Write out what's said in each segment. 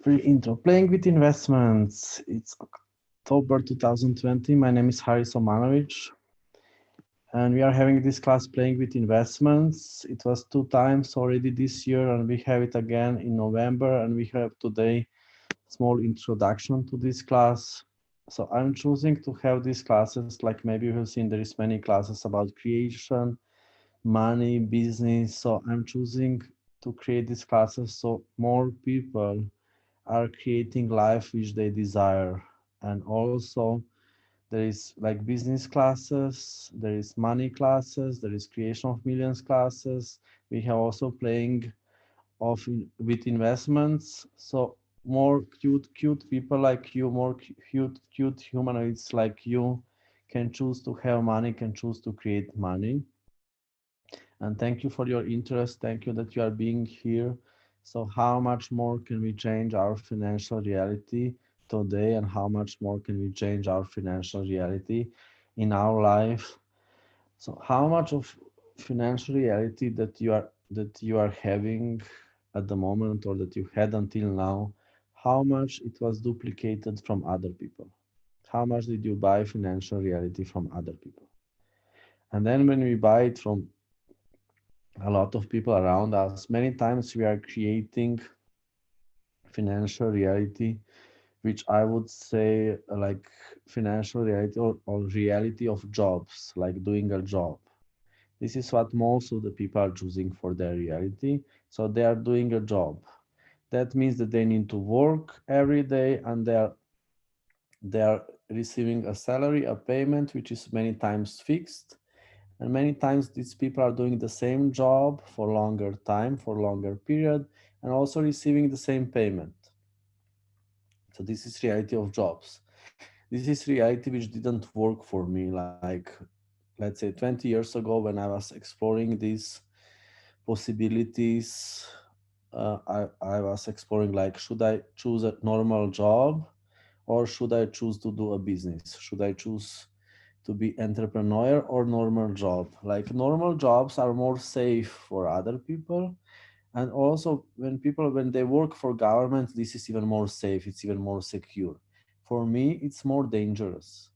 Free intro. Playing with investments. It's October 2020. My name is Haris Omanovič, and we are having this class playing with investments. It was 2 times already this year, and we have it again in November. And we have today small introduction to this class. So I'm choosing to have these classes, like maybe you have seen there is many classes about creation, money, business. So I'm choosing to create these classes so more people are creating life which they desire. And also there is like business classes, there is money classes, there is creation of millions classes. We have also playing with investments. So more cute people like you, more cute humanoids like you can choose to have money, can choose to create money. And thank you for your interest. Thank you that you are being here. So how much more can we change our financial reality today, and how much more can we change our financial reality in our life? So how much of financial reality that you are having at the moment, or that you had until now, how much it was duplicated from other people? How much did you buy financial reality from other people? And then when we buy it from a lot of people around us, many times we are creating financial reality, which I would say like financial reality, or reality of jobs, like doing a job. This is what most of the people are choosing for their reality. So they are doing a job. That means that they need to work every day, and they are receiving a salary, a payment, which is many times fixed. And many times these people are doing the same job for longer time, for longer period, and also receiving the same payment. So this is reality of jobs. This is reality which didn't work for me. Like, let's say 20 years ago, when I was exploring these possibilities, I was exploring like, should I choose a normal job, or should I choose to do a business? Should I choose to be entrepreneur or normal job? Like normal jobs are more safe for other people, and also when they work for government, this is even more safe, it's even more secure. For me it's more dangerous.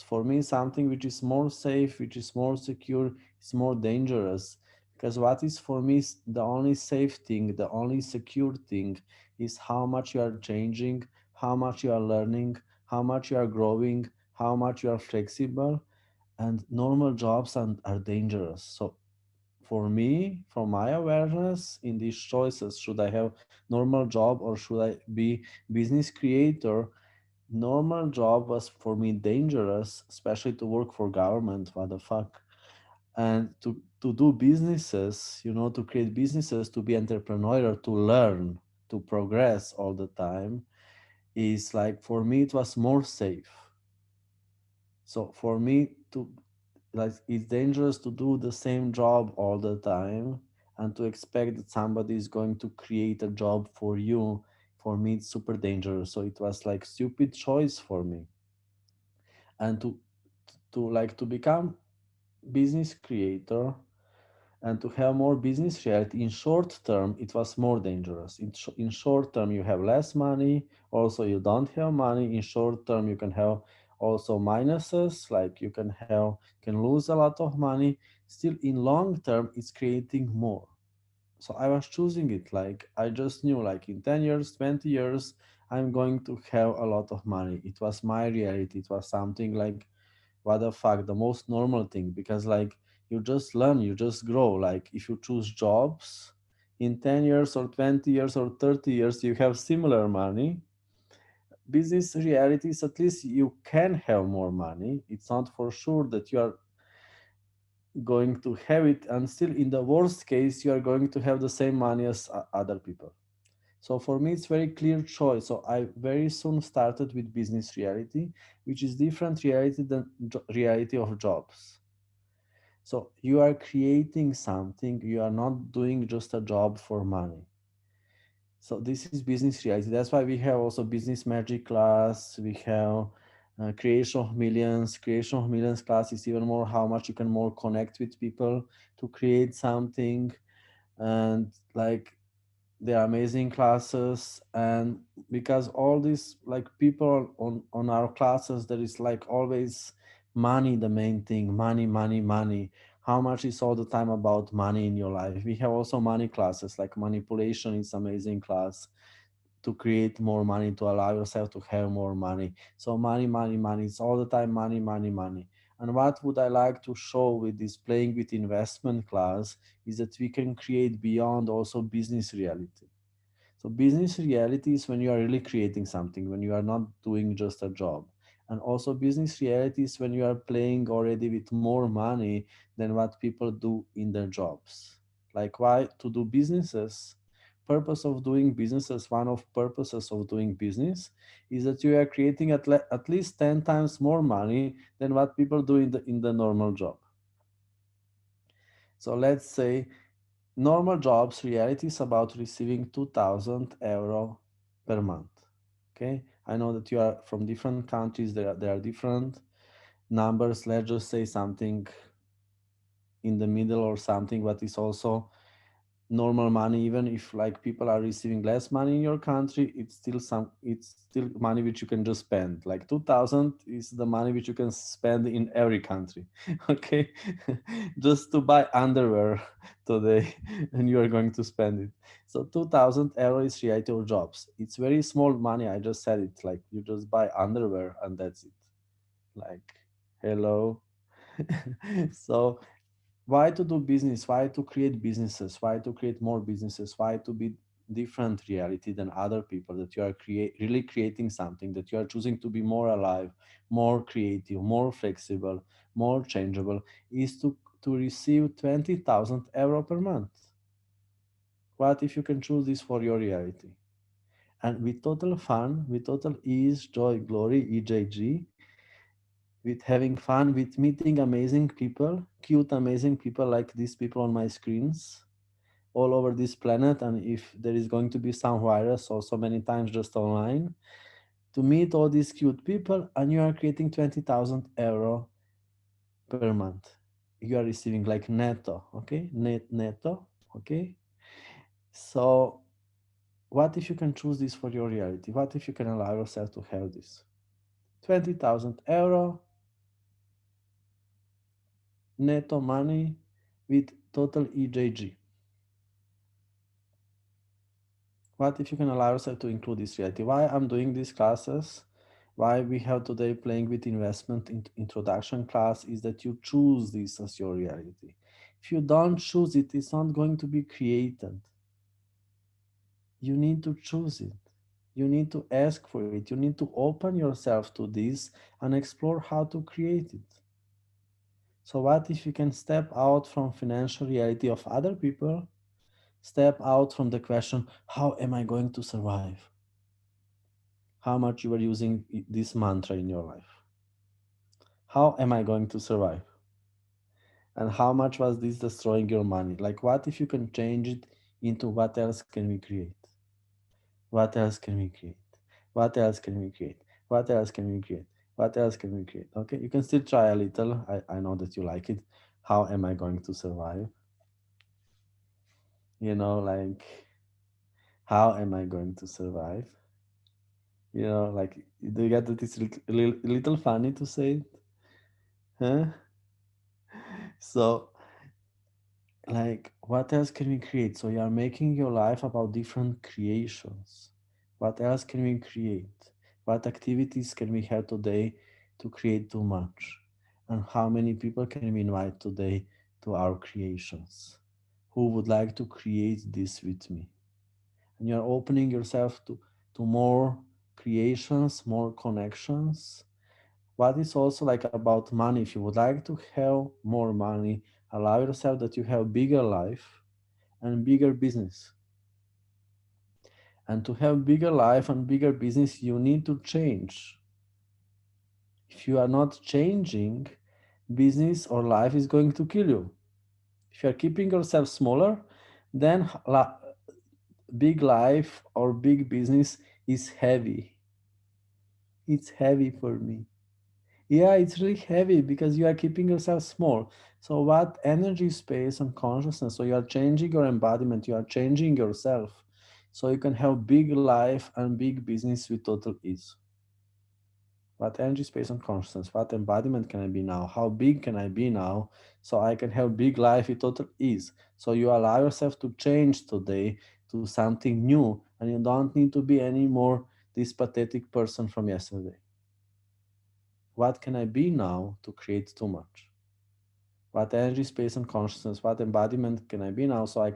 For me, something which is more safe, which is more secure, is more dangerous. Because what is for me the only safe thing, the only secure thing, is how much you are changing, how much you are learning, how much you are growing, how much you are flexible. And normal jobs are dangerous. So for me, from my awareness in these choices, should I have normal job or should I be business creator? Normal job was for me dangerous, especially to work for government. What the fuck? And to do businesses, to create businesses, to be entrepreneurial, to learn, to progress all the time, is like, for me it was more safe. So for me to, like, it's dangerous to do the same job all the time and to expect that somebody is going to create a job for you. For me it's super dangerous. So it was like stupid choice for me. And to become business creator and to have more business reality, in short term it was more dangerous. In short term you have less money, also you don't have money. In short term you can have also minuses, like you can lose a lot of money. Still, in long term it's creating more. So I was choosing it, like I just knew, like in 10 years, 20 years, I'm going to have a lot of money. It was my reality. It was something like, what the fuck, the most normal thing. Because like, you just learn, you just grow. Like if you choose jobs, in 10 years or 20 years or 30 years you have similar money. Business reality is, at least you can have more money. It's not for sure that you are going to have it, and still in the worst case you are going to have the same money as other people. So for me it's very clear choice. So I very soon started with business reality, which is different reality than reality of jobs. So you are creating something, you are not doing just a job for money. So this is business reality. That's why we have also business magic class. We have creation of millions. Creation of millions class is even more how much you can more connect with people to create something. And like, They are amazing classes, and because all these like people on our classes, there is like always money, the main thing, money, money, money. How much is all the time about money in your life? We have also money classes, like manipulation is amazing class to create more money, to allow yourself to have more money. So money, money, money. It's all the time money, money, money. And what would I like to show with this playing with investment class is that we can create beyond also business reality. So business reality is when you are really creating something, when you are not doing just a job. And also business reality is when you are playing already with more money than what people do in their jobs. Like why to do businesses? Purpose of doing businesses, one of purposes of doing business is that you are creating at least 10 times more money than what people do in the normal job. So let's say normal jobs, reality is about receiving 2000 euro per month. Okay, I know that you are from different countries, there are different numbers. Let's just say something in the middle or something, but it's also normal money. Even if like people are receiving less money in your country, it's still money which you can just spend. Like 2000 is the money which you can spend in every country. Okay, just to buy underwear today, and you are going to spend it. So 2000 euro is reality of jobs. It's very small money, I just said it. Like you just buy underwear and that's it. Like hello. So why to do business, why to create businesses, why to create more businesses, why to be different reality than other people, that you are really creating something, that you are choosing to be more alive, more creative, more flexible, more changeable, is to receive 20,000 euro per month. What if you can choose this for your reality? And with total fun, with total ease, joy, glory, ejg, with having fun, with meeting amazing people, cute amazing people like these people on my screens all over this planet. And if there is going to be some virus or so many times just online, to meet all these cute people, and you are creating 20,000 euro per month. You are receiving like netto, okay? Netto, okay? So what if you can choose this for your reality? What if you can allow yourself to have this? 20,000 euro netto money with total EJG. What if you can allow yourself to include this reality? Why I'm doing these classes, why we have today playing with investment introduction class, is that you choose this as your reality. If you don't choose it, it's not going to be created. You need to choose it. You need to ask for it. You need to open yourself to this and explore how to create it. So what if you can step out from financial reality of other people, step out from the question, how am I going to survive? How much you are using this mantra in your life? How am I going to survive? And how much was this destroying your money? Like, what if you can change it into what else can we create? What else can we create? What else can we create? What else can we create? What else can we create? Okay, you can still try a little. I know that you like it. How am I going to survive? Like, how am I going to survive? Like, do you get that it's little funny to say it? Huh? So, like, what else can we create? So you are making your life about different creations. What else can we create? What activities can we have today to create too much? And how many people can we invite today to our creations who would like to create this with me? And you're opening yourself to more creations, more connections. What is also like about money? If you would like to have more money, allow yourself that you have bigger life and bigger business. And to have bigger life and bigger business, you need to change. If you are not changing, business or life is going to kill you. If you are keeping yourself smaller, then big life or big business is heavy. It's heavy for me. Yeah, it's really heavy because you are keeping yourself small. So, what energy, space, and consciousness? So, you are changing your embodiment, you are changing yourself. so you can have big life and big business with total ease. What energy, space, and consciousness? What embodiment can I be now? How big can I be now? So I can have big life with total ease. So you allow yourself to change today to something new, and you don't need to be anymore this pathetic person from yesterday. What can I be now to create too much? What energy, space, and consciousness? What embodiment can I be now so I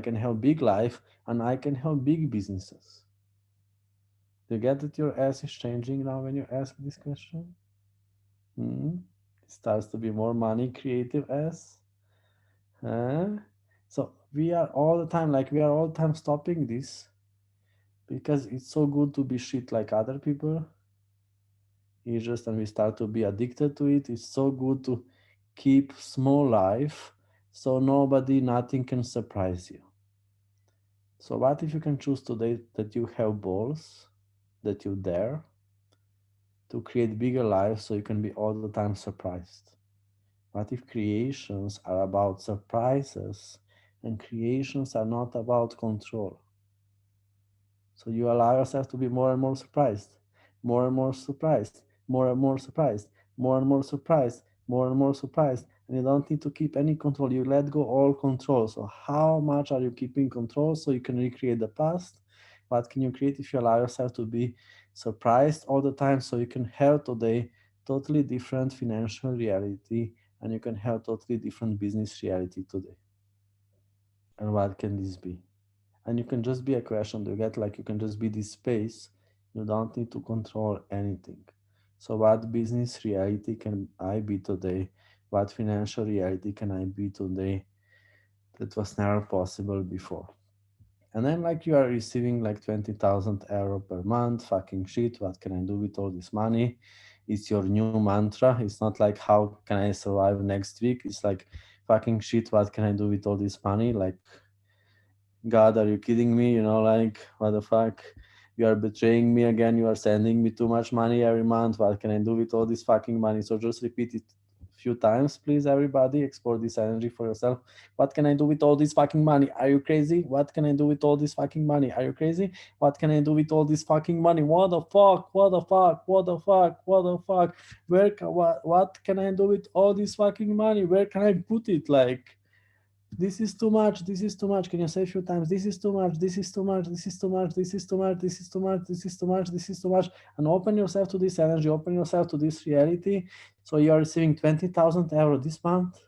can have big life and I can have big businesses? Do you get that your ass is changing now when you ask this question? Hmm? It starts to be more money creative ass. Huh? So we are all the time like we are all the time stopping this because it's so good to be shit like other people. It's just and we start to be addicted to it. It's so good to keep small life so nobody, nothing can surprise you. So what if you can choose today that you have balls, that you dare to create bigger life so you can be all the time surprised? What if creations are about surprises and creations are not about control? So you allow yourself to be more and more surprised, more and more surprised, more and more surprised, more and more surprised, more and more surprised. And you don't need to keep any control. You let go all control. So how much are you keeping control so you can recreate the past? What can you create if you allow yourself to be surprised all the time so you can have today totally different financial reality and you can have totally different business reality today? And what can this be? And you can just be a question. You get like you can just be this space. You don't need to control anything. So what business reality can I be today? What financial reality can I be today that was never possible before? And then like you are receiving like 20,000 euro per month, fucking shit, what can I do with all this money? It's your new mantra. It's not like how can I survive next week? It's like fucking shit, what can I do with all this money? Like God, are you kidding me? Like, what the fuck? You are betraying me again. You are sending me too much money every month. What can I do with all this fucking money? So just repeat it a few times, please, everybody. Explore this energy for yourself. What can I do with all this fucking money? Are you crazy? What can I do with all this fucking money? Are you crazy? What can I do with all this fucking money? What the fuck? What the fuck? What the fuck? What the fuck? What can I do with all this fucking money? Where can I put it? Like, this is too much, this is too much. Can you say a few times, this is too much, this is too much, this is too much, this is too much, this is too much, this is too much, this is too much? And open yourself to this energy, open yourself to this reality. So you are receiving 20,000 euro this month,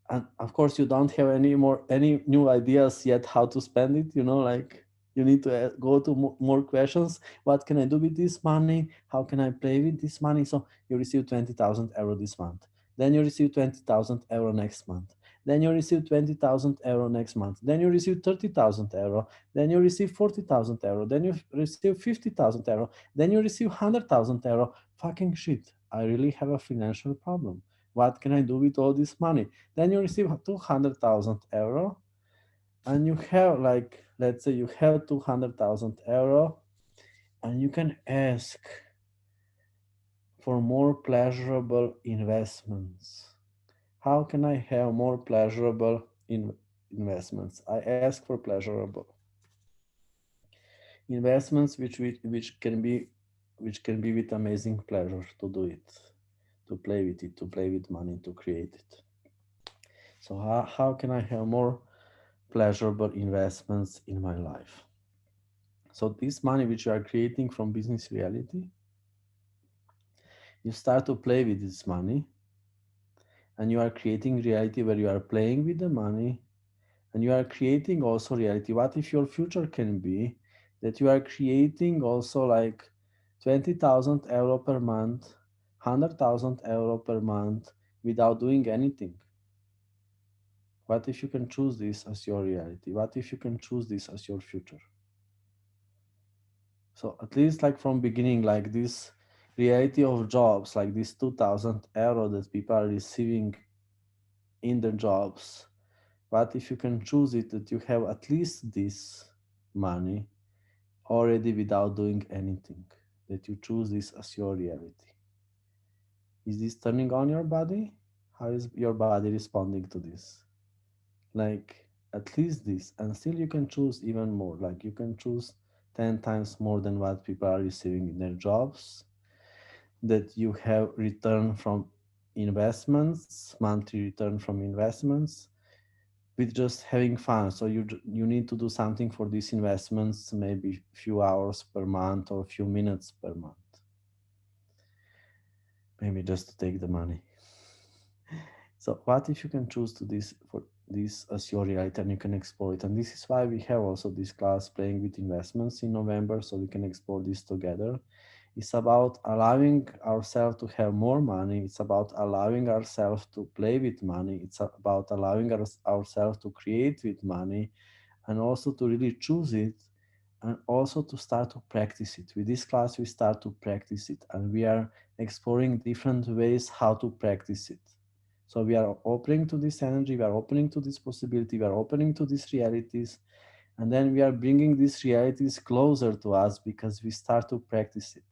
and of course you don't have any new ideas yet how to spend it. Like, you need to go to more questions. What can I do with this money? How can I play with this money? So you receive 20,000 euro this month, then you receive 20,000 euro next month, then you receive 20,000 euro next month, then you receive 30,000 euro, then you receive 40,000 euro, then you receive 50,000 euro, then you receive 100,000 euro. Fucking shit, I really have a financial problem. What can I do with all this money? Then you receive 200,000 euro, and you have, like, let's say you have 200,000 euro, and you can ask for more pleasurable investments. How can I have more pleasurable investments? I ask for pleasurable investments which can be with amazing pleasure to do it, to play with it, to play with money, to create it. So how can I have more pleasurable investments in my life? So this money which you are creating from business reality, you start to play with this money, and you are creating reality where you are playing with the money, and you are creating also reality. What if your future can be that you are creating also like 20,000 euro per month, 100,000 euro per month without doing anything? What if you can choose this as your reality? What if you can choose this as your future? So at least like from beginning, like this reality of jobs, like this 2,000 euro that people are receiving in their jobs. What if you can choose it that you have at least this money already without doing anything? That you choose this as your reality. Is this turning on your body? How is your body responding to this? Like, at least this, and still you can choose even more. Like you can choose 10 times more than what people are receiving in their jobs, that you have return from investments, monthly return from investments, with just having fun. So you need to do something for these investments, maybe few hours per month or a few minutes per month, maybe just to take the money. So what if you can choose to this for this as your reality and you can explore it? And this is why we have also this class playing with investments in November, so we can explore this together. It's about allowing ourselves to have more money. It's about allowing ourselves to play with money. It's about allowing ourselves to create with money, and also to really choose it, and also to start to practice it. With this class, we start to practice it, and we are exploring different ways how to practice it. So we are opening to this energy, we are opening to this possibility, we are opening to these realities, and then we are bringing these realities closer to us because we start to practice it.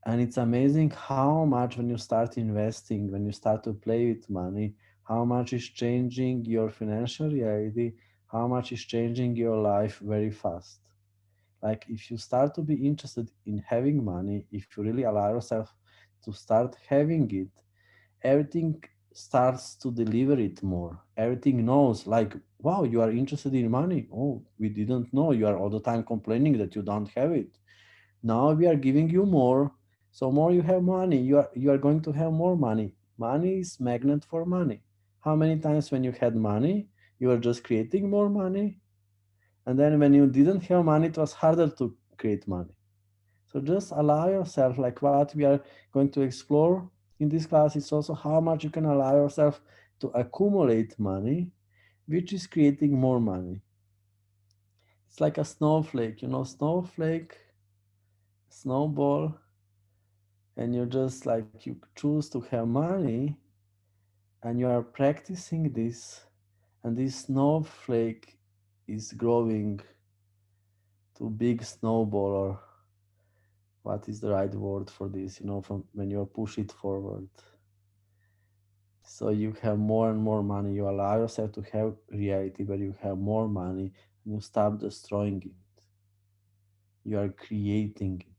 And it's amazing how much, when you start investing, when you start to play with money, how much is changing your financial reality, how much is changing your life very fast. Like if you start to be interested in having money, if you really allow yourself to start having it, everything starts to deliver it more. Everything knows, like, wow, you are interested in money. Oh, we didn't know. You are all the time complaining that you don't have it. Now we are giving you more. So more you have money, you are going to have more money. Money is magnet for money. How many times when you had money, you were just creating more money? And then when you didn't have money, it was harder to create money. So just allow yourself, like what we are going to explore in this class is also how much you can allow yourself to accumulate money, which is creating more money. It's like a snowflake, snowflake, snowball, and you just like you choose to have money, and you are practicing this, and this snowflake is growing to big snowball, or what is the right word for this, from when you push it forward. So you have more and more money. You allow yourself to have reality where you have more money, and you stop destroying it. You are creating it.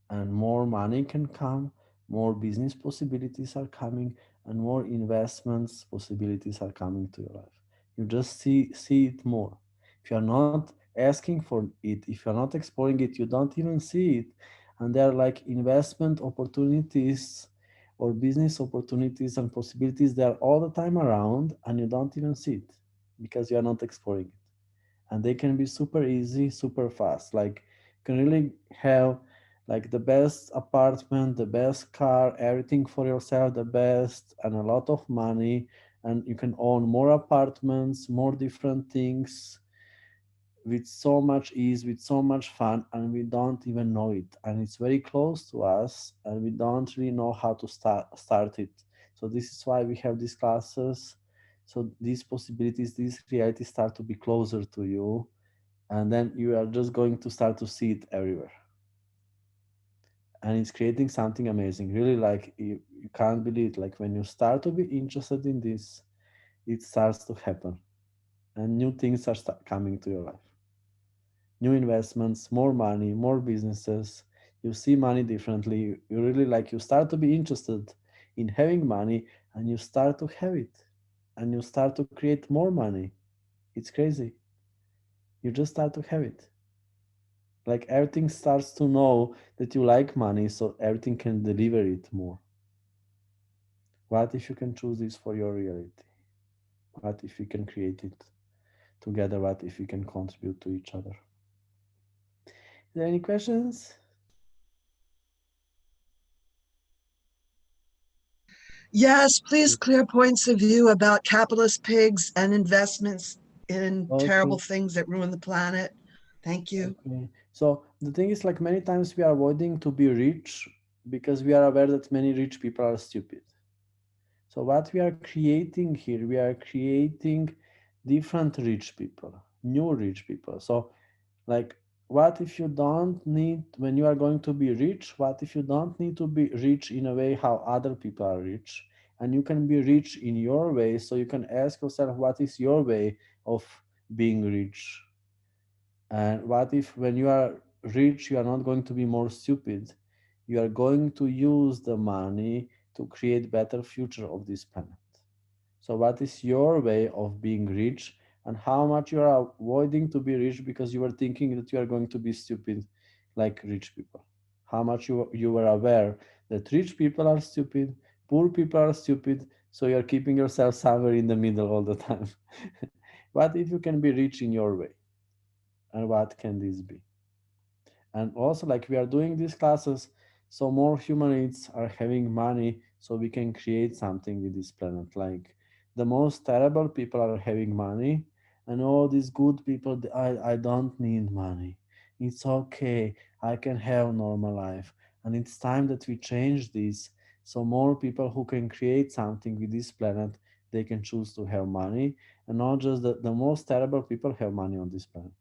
And more money can come, more business possibilities are coming, and more investments possibilities are coming to your life. You just see it more. If you are not asking for it, if you're not exploring it, you don't even see it. And there are like investment opportunities or business opportunities and possibilities, they are all the time around, and you don't even see it because you are not exploring it. And they can be super easy, super fast. Like you can really have like the best apartment, the best car, everything for yourself, the best, and a lot of money, and you can own more apartments, more different things, with so much ease, with so much fun, and we don't even know it. And it's very close to us, and we don't really know how to start it. So this is why we have these classes. So these possibilities, these realities start to be closer to you, and then you are just going to start to see it everywhere. And it's creating something amazing. Really, like you can't believe it. Like when you start to be interested in this, it starts to happen, and new things are coming to your life. New investments, more money, more businesses. You see money differently. You really like, you start to be interested in having money, and you start to have it, and you start to create more money. It's crazy. You just start to have it. Like everything starts to know that you like money, so everything can deliver it more. What if you can choose this for your reality? What if you can create it together? What if you can contribute to each other? Is there any questions? Yes, please clear points of view about capitalist pigs and investments in terrible Okay. things that ruin the planet. Thank you. Okay. So the thing is, like many times we are avoiding to be rich because we are aware that many rich people are stupid. So what we are creating here, we are creating different rich people, new rich people. So like, what if you don't need, when you are going to be rich, what if you don't need to be rich in a way how other people are rich? and you can be rich in your way. So you can ask yourself, what is your way of being rich? And what if when you are rich, you are not going to be more stupid? You are going to use the money to create better future of this planet. So what is your way of being rich, and how much you are avoiding to be rich because you are thinking that you are going to be stupid like rich people? How much you were aware that rich people are stupid, poor people are stupid, so you are keeping yourself somewhere in the middle all the time. What if you can be rich in your way? And what can this be? And also, like, we are doing these classes so more humanoids are having money so we can create something with this planet. Like, the most terrible people are having money, and all these good people, I don't need money, it's okay, I can have normal life. And it's time that we change this, so more people who can create something with this planet, they can choose to have money, and not just the most terrible people have money on this planet.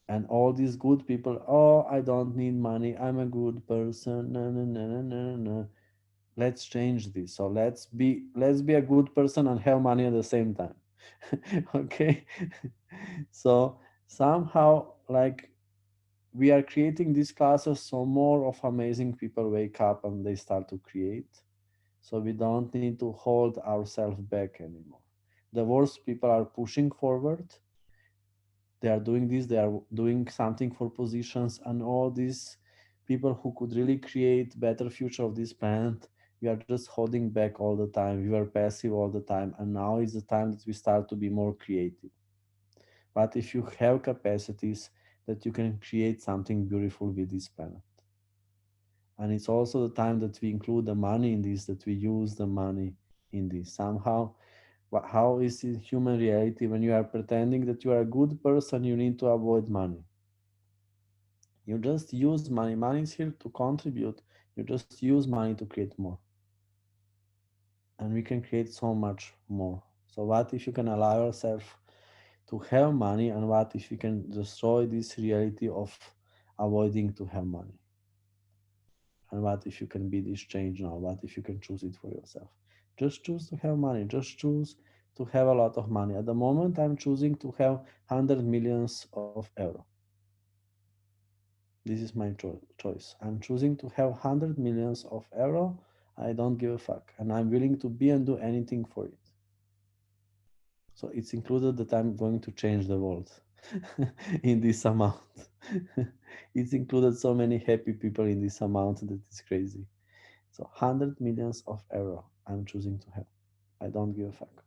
And all these good people, oh, I don't need money, I'm a good person, no, no, no, no, no, no. Let's change this. So let's be a good person and have money at the same time. Okay. So somehow, like, we are creating these classes so more of amazing people wake up and they start to create, so we don't need to hold ourselves back anymore. The worst people are pushing forward, they are doing this, they are doing something for positions, and all these people who could really create better future of this planet, we are just holding back all the time, we were passive all the time, and now is the time that we start to be more creative. But if you have capacities, that you can create something beautiful with this planet. And it's also the time that we include the money in this, that we use the money in this somehow. But how is it human reality? When you are pretending that you are a good person, you need to avoid money. You just use money. Money is here to contribute. You just use money to create more. And we can create so much more. So what if you can allow yourself to have money, and what if you can destroy this reality of avoiding to have money? And what if you can be this change now? What if you can choose it for yourself? Just choose to have money. Just choose to have a lot of money. At the moment, I'm choosing to have 100 millions of euro. This is my choice. I'm choosing to have 100 millions of euro. I don't give a fuck. And I'm willing to be and do anything for it. So it's included that I'm going to change the world in this amount. It's included so many happy people in this amount that it's crazy. So 100 millions of euro I'm choosing to have. I don't give a fuck.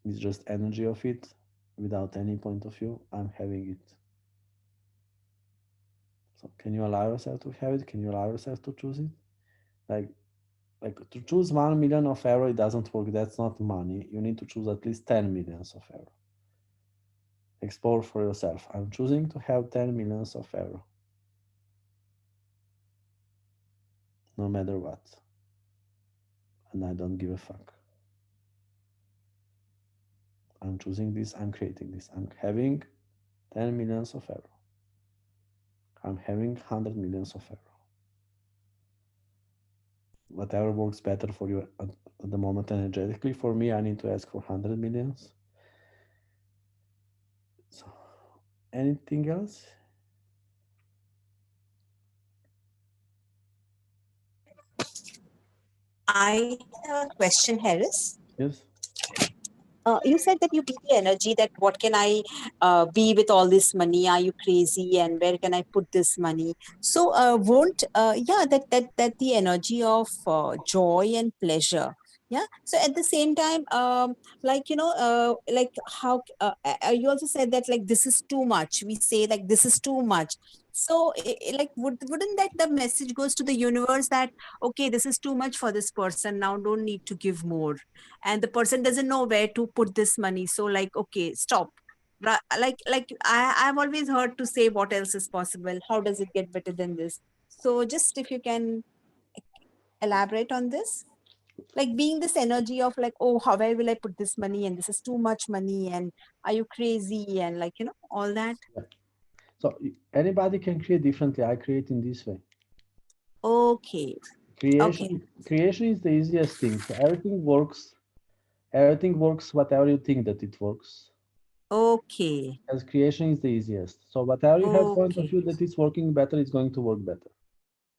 It's just energy of it without any point of view. I'm having it. So can you allow yourself to have it? Can you allow yourself to choose it? Like like to choose 1 million of euro, it doesn't work. That's not money. You need to choose at least 10 millions of euro. Explore for yourself. I'm choosing to have 10 millions of euro, no matter what. And I don't give a fuck. I'm choosing this, I'm creating this. I'm having 10 millions of euro. I'm having 100 millions of euro. Whatever works better for you at the moment energetically. For me, I need to ask for 100 millions. So, anything else? I have a question, Harris. Yes. You said that you feel the energy that what can I be with all this money? Are you crazy? And where can I put this money? So won't yeah that the energy of joy and pleasure. Yeah. So at the same time, like like how you also said that like this is too much. We say like this is too much. So like wouldn't that the message goes to the universe that okay, this is too much for this person now, don't need to give more, and the person doesn't know where to put this money, so like okay, stop. Like I've always heard to say what else is possible, how does it get better than this? So just if you can elaborate on this, like being this energy of like, oh, how, where will I put this money, and this is too much money, and are you crazy, and like all that. Yeah. So anybody can create differently. I create in this way. Okay. Creation is the easiest thing. So everything works. Everything works whatever you think that it works. Okay. As creation is the easiest. So whatever you have point of Okay. view that is working better, it's going to work better.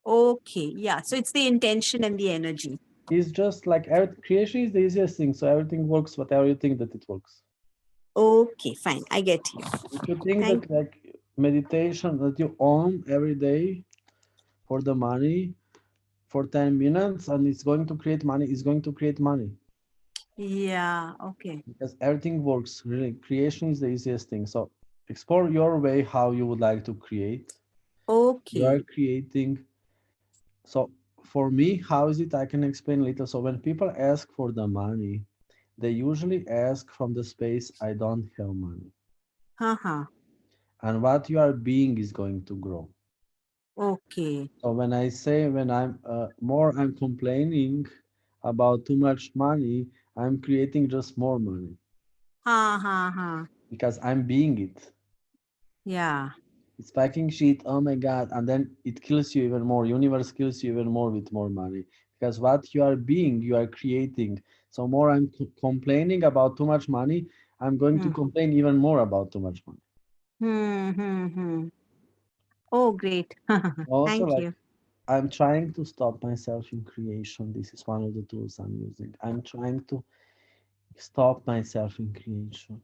Okay. Yeah. So it's the intention and the energy. It's just like creation is the easiest thing. So everything works whatever you think that it works. Okay. Fine. I get you. If you think Thank. that like meditation that you own every day for the money for 10 minutes and it's going to create money, it's going to create money. Yeah. Okay. Because everything works. Really, creation is the easiest thing. So explore your way how you would like to create. You Okay. are creating. So for me, how is it? I can explain a little. So when people ask for the money, they usually ask from the space, I don't have money. Haha. And what you are being is going to grow. Okay. So when I say when I'm complaining about too much money, I'm creating just more money Ha ha ha. because I'm being it. Yeah. It's packing shit, oh my god, and then it kills you even more. Universe kills you even more with more money. Because what you are being, you are creating. So more I'm complaining about too much money, I'm going to Hmm. complain even more about too much money. Hmm. Oh, great. Also, Thank like you. I'm trying to stop myself in creation. This is one of the tools I'm using. I'm trying to stop myself in creation.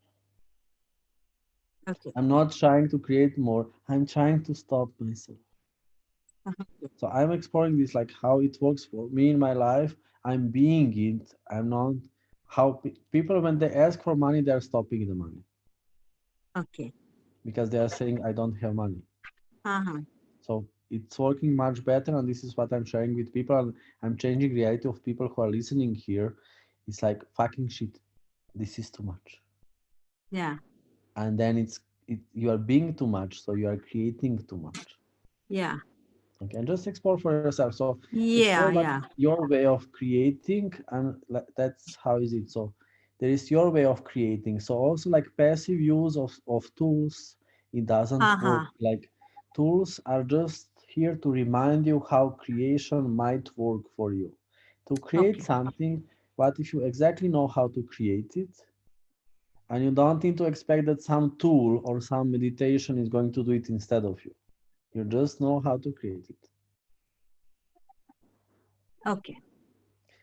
Okay. I'm not trying to create more. I'm trying to stop myself. So I'm exploring this, like how it works for me in my life. I'm being it. I'm not how people when they ask for money, they're stopping the money Okay. because they are saying I don't have money. Uh-huh. So it's working much better, and this is what I'm sharing with people. And I'm changing reality of people who are listening here. It's like fucking shit. This is too much, Yeah. and then you are being too much, so you are creating too much. Yeah. Okay, and just explore for yourself. So explore Yeah. what Yeah. your way of creating, and that's how is it. So there is your way of creating. So also like passive use of tools, it doesn't work. Uh-huh. Like tools are just here to remind you how creation might work for you. To create Okay. something, what if you exactly know how to create it, and you don't need to expect that some tool or some meditation is going to do it instead of you. You just know how to create it. Okay.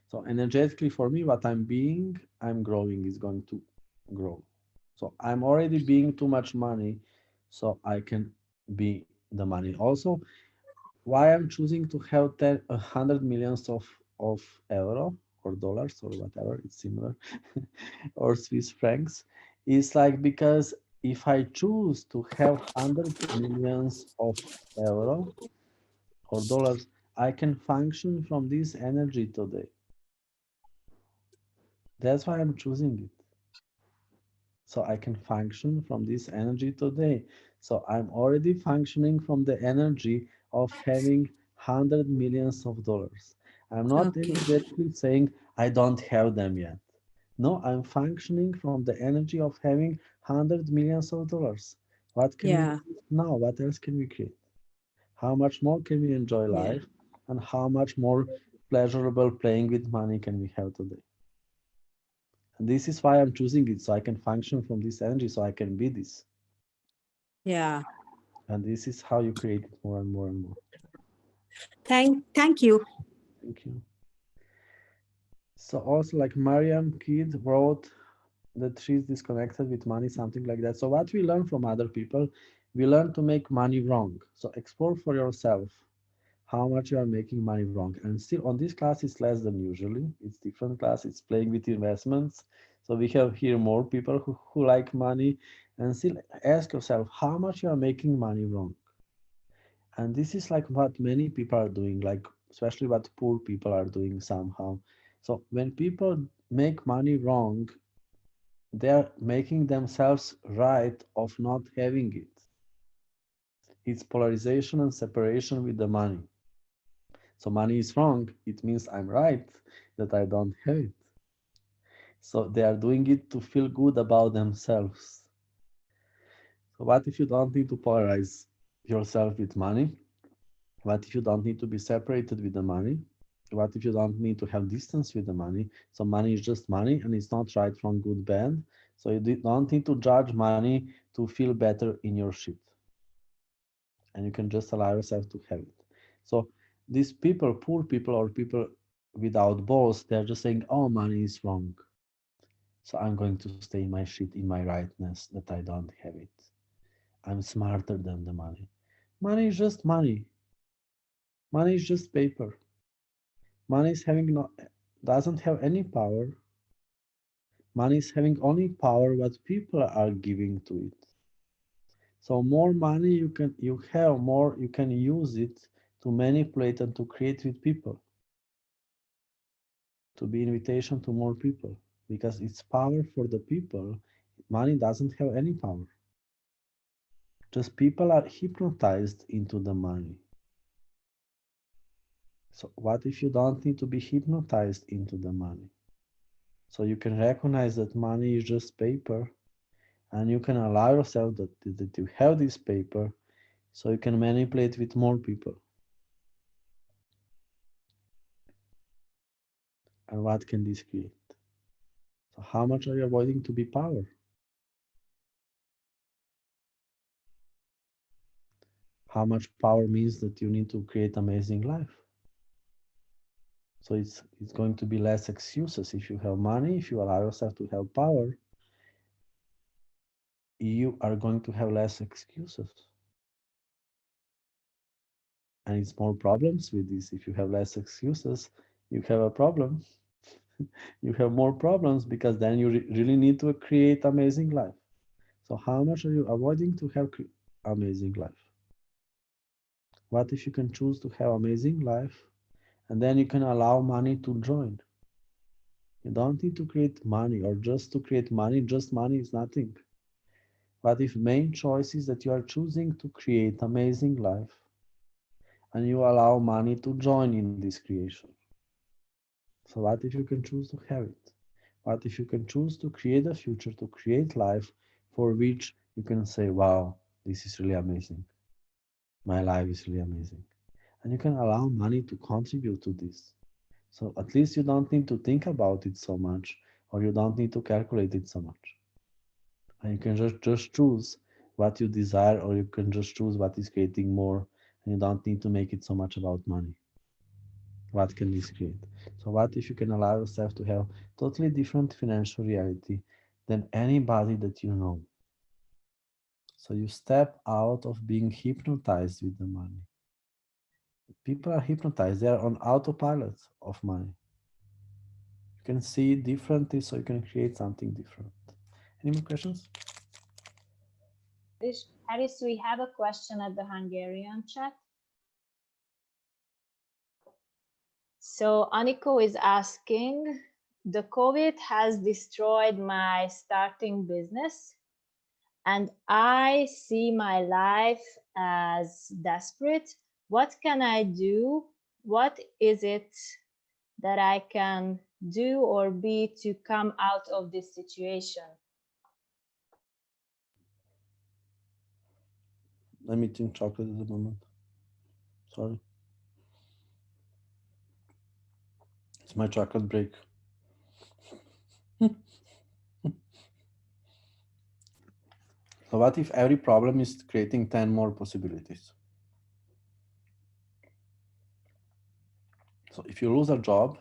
So energetically for me, what I'm being, I'm growing is going to grow. So I'm already being too much money, so I can be the money. Also, why I'm choosing to have 100 millions of euro or dollars or whatever, it's similar, or Swiss francs, is like because if I choose to have 100 millions of euro or dollars, I can function from this energy today. That's why I'm choosing it. So I can function from this energy today. So I'm already functioning from the energy of having 100 millions of dollars. I'm not Okay. energetically saying I don't have them yet. No, I'm functioning from the energy of having 100 millions of dollars. What can we Yeah. create now? What else can we create? How much more can we enjoy Yeah. life? And how much more pleasurable playing with money can we have today? And this is why I'm choosing it, so I can function from this energy, so I can be this. Yeah. And this is how you create it more and more and more. Thank you. Thank you. So also like Mariam Kid wrote that she's disconnected with money, something like that. So what we learn from other people, we learn to make money wrong. So explore for yourself how much you are making money wrong. And still on this class, it's less than usually. It's different class. It's playing with investments. So we have here more people who like money. And still ask yourself how much you are making money wrong. And this is like what many people are doing, like especially what poor people are doing somehow. So when people make money wrong, they're making themselves right of not having it. It's polarization and separation with the money. So money is wrong, it means I'm right that I don't have it. So they are doing it to feel good about themselves. So what if you don't need to polarize yourself with money? What if you don't need to be separated with the money? What if you don't need to have distance with the money? So money is just money and it's not right from good, bad. So you don't need to judge money to feel better in your shit. And you can just allow yourself to have it. So these people, poor people or people without balls, they're just saying, oh, money is wrong. So I'm going to stay in my shit, in my rightness, that I don't have it. I'm smarter than the money. Money is just money. Money is just paper. Money is doesn't have any power. Money is having only power what people are giving to it. So more money you have, more you can use it to manipulate and to create with people. To be invitation to more people. Because it's power for the people. Money doesn't have any power. Just people are hypnotized into the money. So what if you don't need to be hypnotized into the money? So you can recognize that money is just paper and you can allow yourself that you have this paper so you can manipulate with more people. And what can this create? So how much are you avoiding to be power? How much power means that you need to create amazing life? So it's going to be less excuses. If you have money, if you allow yourself to have power, you are going to have less excuses. And it's more problems with this. If you have less excuses, you have a problem. You have more problems because then you really need to create amazing life. So how much are you avoiding to have amazing life? What if you can choose to have amazing life and then you can allow money to join? You don't need to create money or just to create money. Just money is nothing. What if main choice is that you are choosing to create amazing life and you allow money to join in this creation? So what if you can choose to have it? What if you can choose to create a future, to create life for which you can say, wow, this is really amazing. My life is really amazing. And you can allow money to contribute to this. So at least you don't need to think about it so much, or you don't need to calculate it so much. And you can just choose what you desire, or you can just choose what is creating more, and you don't need to make it so much about money. What can this create? So what if you can allow yourself to have totally different financial reality than anybody that you know? So you step out of being hypnotized with the money. People are hypnotized. They are on autopilot of money. You can see it differently so you can create something different. Any more questions? Haris, we have a question at the Hungarian chat. So Aniko is asking, the COVID has destroyed my starting business and I see my life as desperate. What can I do? What is it that I can do or be to come out of this situation? I'm eating chocolate at the moment. Sorry. It's my chocolate break. So what if every problem is creating 10 more possibilities? So if you lose a job,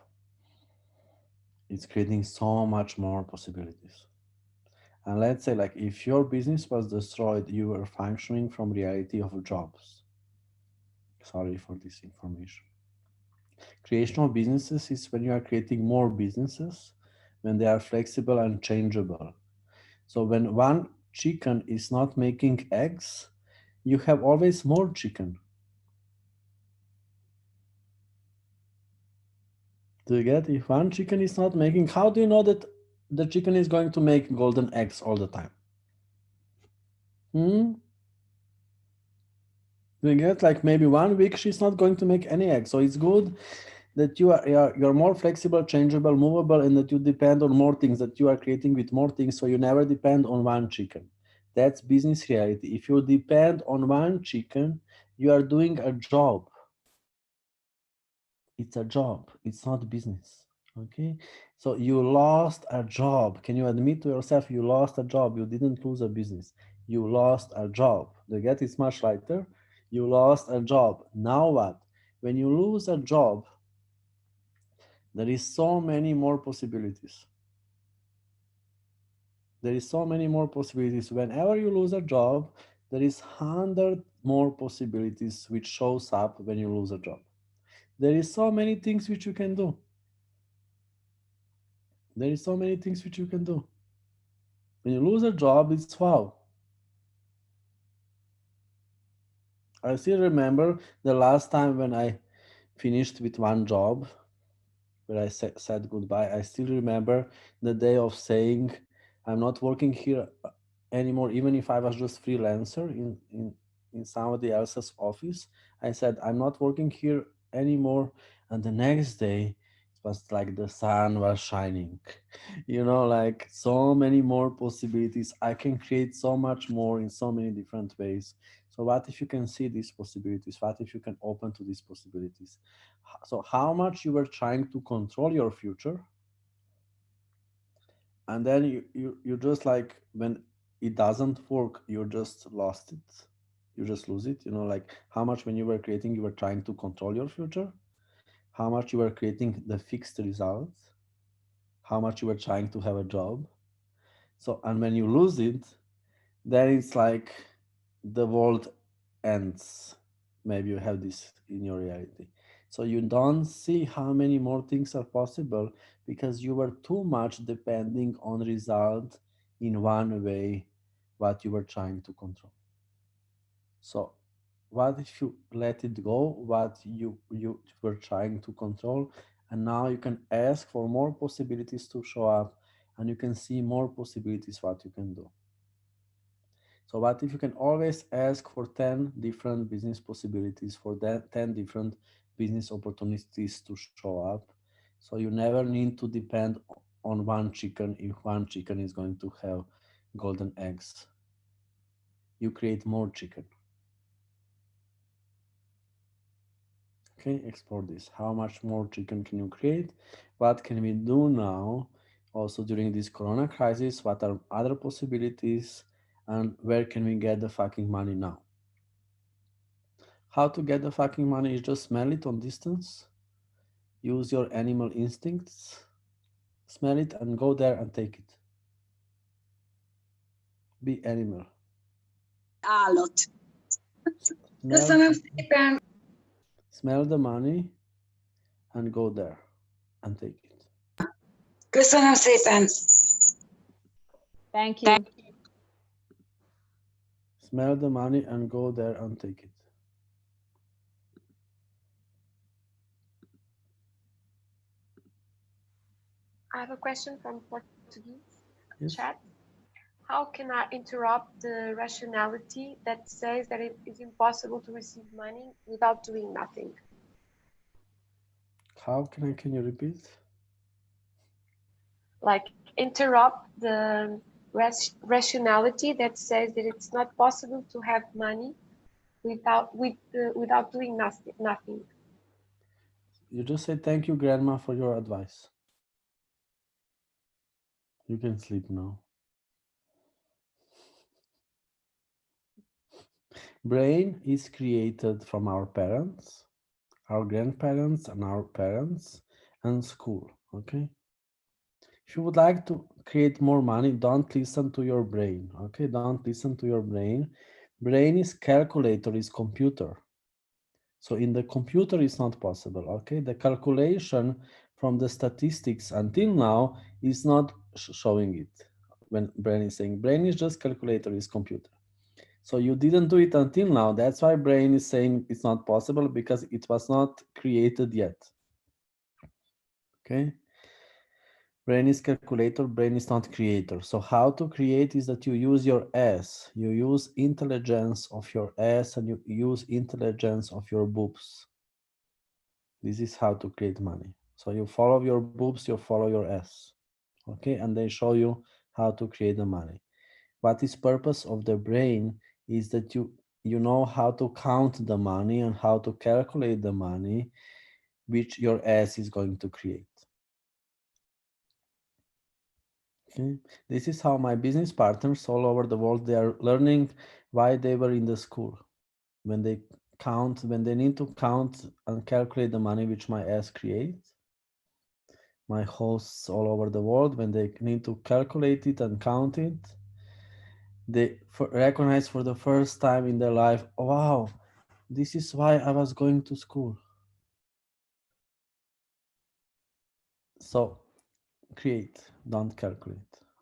it's creating so much more possibilities. And let's say like if your business was destroyed, you were functioning from reality of jobs. Sorry for this information. Creation of businesses is when you are creating more businesses, when they are flexible and changeable. So when one chicken is not making eggs, you have always more chicken. Do you get? If one chicken is not making, how do you know that the chicken is going to make golden eggs all the time? Do you get? Like maybe 1 week she's not going to make any eggs. So it's good that you're more flexible, changeable, movable, and that you depend on more things, that you are creating with more things, so you never depend on one chicken. That's business reality. If you depend on one chicken, you are doing a job. It's a job. It's not business. Okay. So you lost a job. Can you admit to yourself you lost a job? You didn't lose a business. You lost a job. The get is much lighter. You lost a job. Now what? When you lose a job, there is so many more possibilities. There is so many more possibilities. Whenever you lose a job, there is 100 more possibilities which shows up when you lose a job. There is so many things which you can do. There is so many things which you can do. When you lose a job, it's wow. I still remember the last time when I finished with one job, where I said goodbye. I still remember the day of saying, I'm not working here anymore, even if I was just freelancer in somebody else's office. I said, I'm not working here anymore. And the next day, it was like the sun was shining. You know, like so many more possibilities. I can create so much more in so many different ways. So what if you can see these possibilities? What if you can open to these possibilities? So how much you were trying to control your future, and then you just like, when it doesn't work, you just lost it, you just lose it, you know, like how much when you were creating, you were trying to control your future, how much you were creating the fixed results, how much you were trying to have a job. So, and when you lose it, then it's like the world ends. Maybe you have this in your reality. So you don't see how many more things are possible because you were too much depending on result in one way, what you were trying to control. So what if you let it go, what you were trying to control, and now you can ask for more possibilities to show up, and you can see more possibilities what you can do. So what if you can always ask for 10 different business possibilities, for that 10 different business opportunities to show up? So you never need to depend on one chicken if one chicken is going to have golden eggs. You create more chicken. Okay, explore this. How much more chicken can you create? What can we do now? Also during this Corona crisis, what are other possibilities? And where can we get the fucking money now? How to get the fucking money is just smell it on distance. Use your animal instincts. Smell it and go there and take it. Be animal. Állott. Smell, Köszönöm szépen. smell the money and go there and take it. Köszönöm szépen. Thank you. Smell the money and go there and take it. I have a question from Portuguese Yes. chat. How can I interrupt the rationality that says that it is impossible to receive money without doing nothing? How can you repeat? Like interrupt the rationality that says that it's not possible to have money without doing nothing. You just say thank you, grandma, for your advice. You can sleep now. Brain is created from our parents, our grandparents, and our parents, and school. Okay. If you would like to create more money, don't listen to your brain. Okay, don't listen to your brain. Brain is calculator, is computer. So in the computer it's not possible. Okay, the calculation from the statistics until now is not showing it. When brain is saying brain is just calculator, is computer. So you didn't do it until now. That's why brain is saying it's not possible, because it was not created yet. Okay. Brain is calculator, brain is not creator. So how to create is that you use your S. You use intelligence of your S and you use intelligence of your boobs. This is how to create money. So you follow your boobs, you follow your S. Okay, and they show you how to create the money. What is purpose of the brain is that you know how to count the money and how to calculate the money. which your ass is going to create. Okay, this is how my business partners all over the world, they are learning why they were in the school. When they need to count and calculate the money which my ass creates, my hosts all over the world, when they need to calculate it and count it, they recognize for the first time in their life, oh, wow, this is why I was going to school. So create, don't calculate.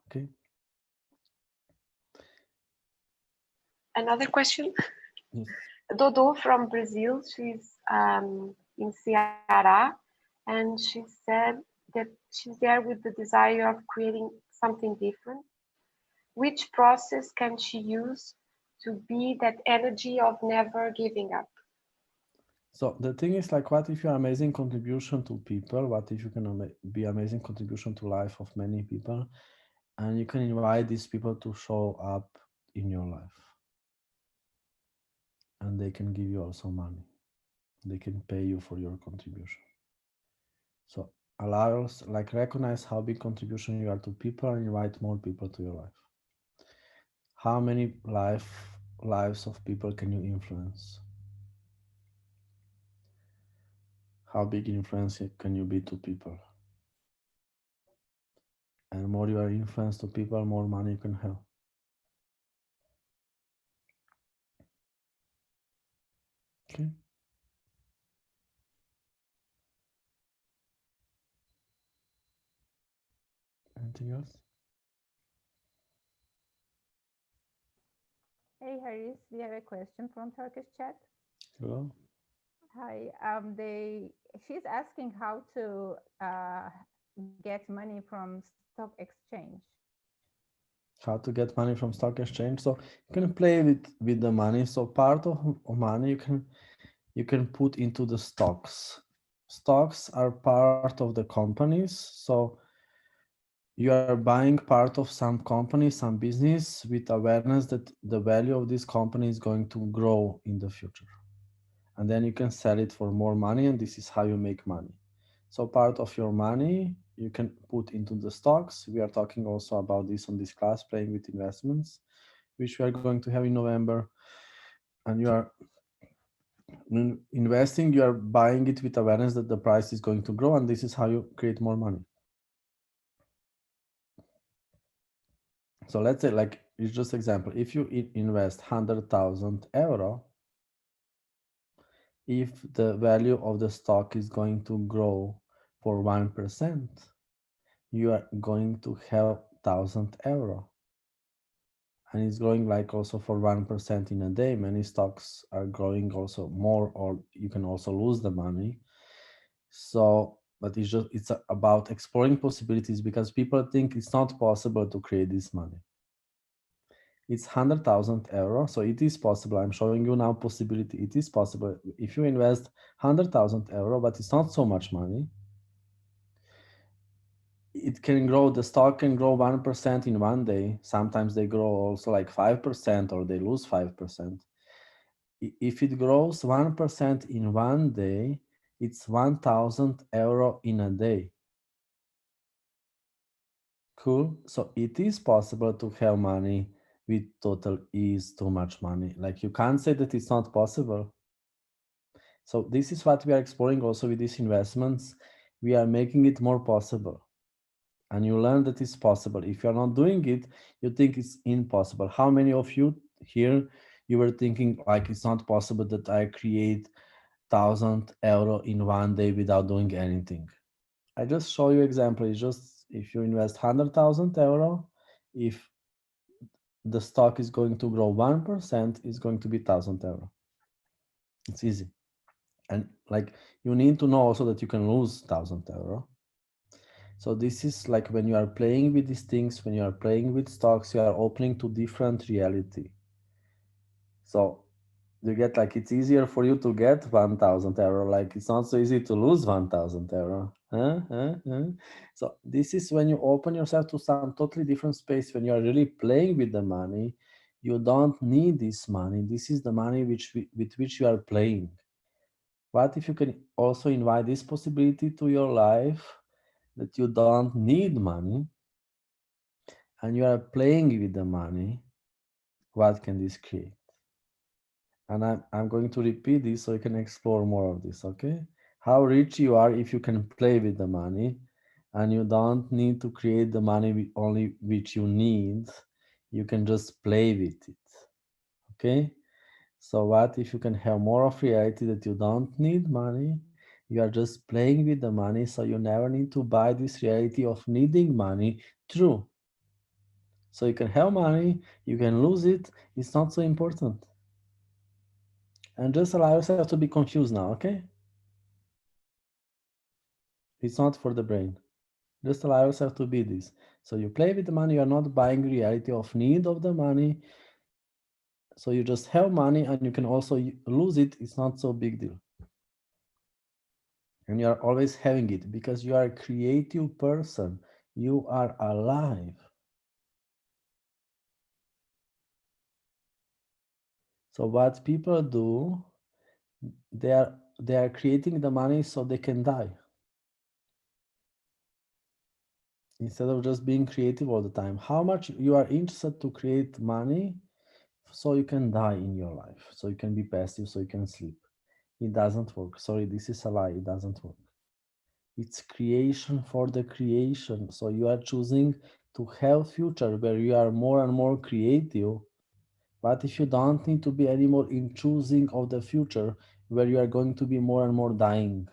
Okay. Another question. Yes. Dodo from Brazil, she's in Ceará, and she said that she's there with the desire of creating something different. Which process can she use to be that energy of never giving up? So the thing is, like, what if you're amazing contribution to people? What if you can be amazing contribution to life of many people, and you can invite these people to show up in your life, and they can give you also money. They can pay you for your contribution. So allow us, like, recognize how big contribution you are to people and invite more people to your life. How many lives of people can you influence? How big influence can you be to people? And more you are influenced to people, more money you can have. Okay. Anything else? Hey, Haris, we have a question from Turkish chat. Hello. Hi, she's asking how to get money from stock exchange. How to get money from stock exchange? So you can play with the money. So part of money you can put into the stocks. Stocks are part of the companies. So you are buying part of some company, some business, with awareness that the value of this company is going to grow in the future. And then you can sell it for more money, and this is how you make money. So part of your money you can put into the stocks. We are talking also about this on this class, playing with investments, which we are going to have in November. And you are investing, you are buying it with awareness that the price is going to grow, and this is how you create more money. So let's say, like, it's just example, if you invest 100,000 euro, if the value of the stock is going to grow for 1%, you are going to have 1,000 euro. And it's growing like also for 1% in a day. Many stocks are growing also more, or you can also lose the money. So, but it's about exploring possibilities, because people think it's not possible to create this money. It's 100,000 euro, so it is possible. I'm showing you now possibility. It is possible if you invest 100,000 euro, but it's not so much money. It can grow. The stock can grow 1% in one day. Sometimes they grow also like 5%, or they lose 5%. If it grows 1% in one day, it's 1,000 euro in a day. Cool. So it is possible to have money with total ease, too much money. Like, you can't say that it's not possible. So this is what we are exploring also with these investments. We are making it more possible. And you learn that it's possible. If you're not doing it, you think it's impossible. How many of you here, you were thinking like, it's not possible that I create 1,000 euro in one day without doing anything? I just show you example. It's just, if you invest 100,000 euro, if the stock is going to grow 1%, it's going to be 1,000 euro. It's easy. And like, you need to know also that you can lose 1,000 euro. So this is like, when you are playing with these things, when you are playing with stocks, you are opening to different reality. So you get, like, it's easier for you to get 1,000 euro. Like, it's not so easy to lose 1,000 euro. So this is when you open yourself to some totally different space. When you are really playing with the money, you don't need this money. This is the money with which you are playing. What if you can also invite this possibility to your life that you don't need money and you are playing with the money? What can this create? And I'm going to repeat this so you can explore more of this, okay? How rich you are if you can play with the money and you don't need to create the money only which you need. You can just play with it, okay? So what if you can have more of reality that you don't need money? You are just playing with the money, so you never need to buy this reality of needing money true. So you can have money, you can lose it, it's not so important. And just allow yourself to be confused now, okay? It's not for the brain. Just allow yourself to be this. So you play with the money, you are not buying reality of need of the money. So you just have money and you can also lose it. It's not so big deal. And you are always having it because you are a creative person. You are alive. So what people do, they are creating the money so they can die. Instead of just being creative all the time. How much you are interested to create money so you can die in your life, so you can be passive, so you can sleep. It doesn't work. Sorry, this is a lie. It doesn't work. It's creation for the creation. So you are choosing to have future where you are more and more creative. But if you don't need to be anymore in choosing of the future where you are going to be more and more dying.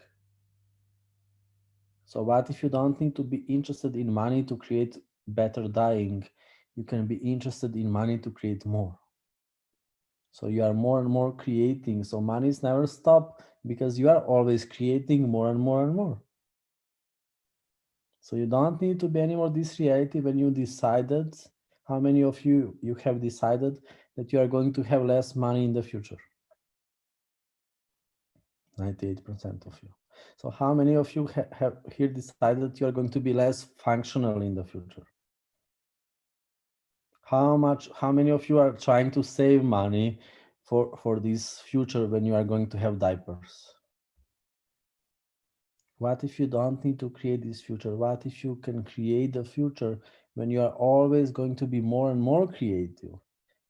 So what if you don't need to be interested in money to create better dying? You can be interested in money to create more. So you are more and more creating. So money's never stop because you are always creating more and more and more. So you don't need to be anymore this reality when you decided. How many of you have decided that you are going to have less money in the future? 98% of you. So how many of you have here decided that you are going to be less functional in the future? How many of you are trying to save money for this future when you are going to have diapers? What if you don't need to create this future? What if you can create the future when you are always going to be more and more creative?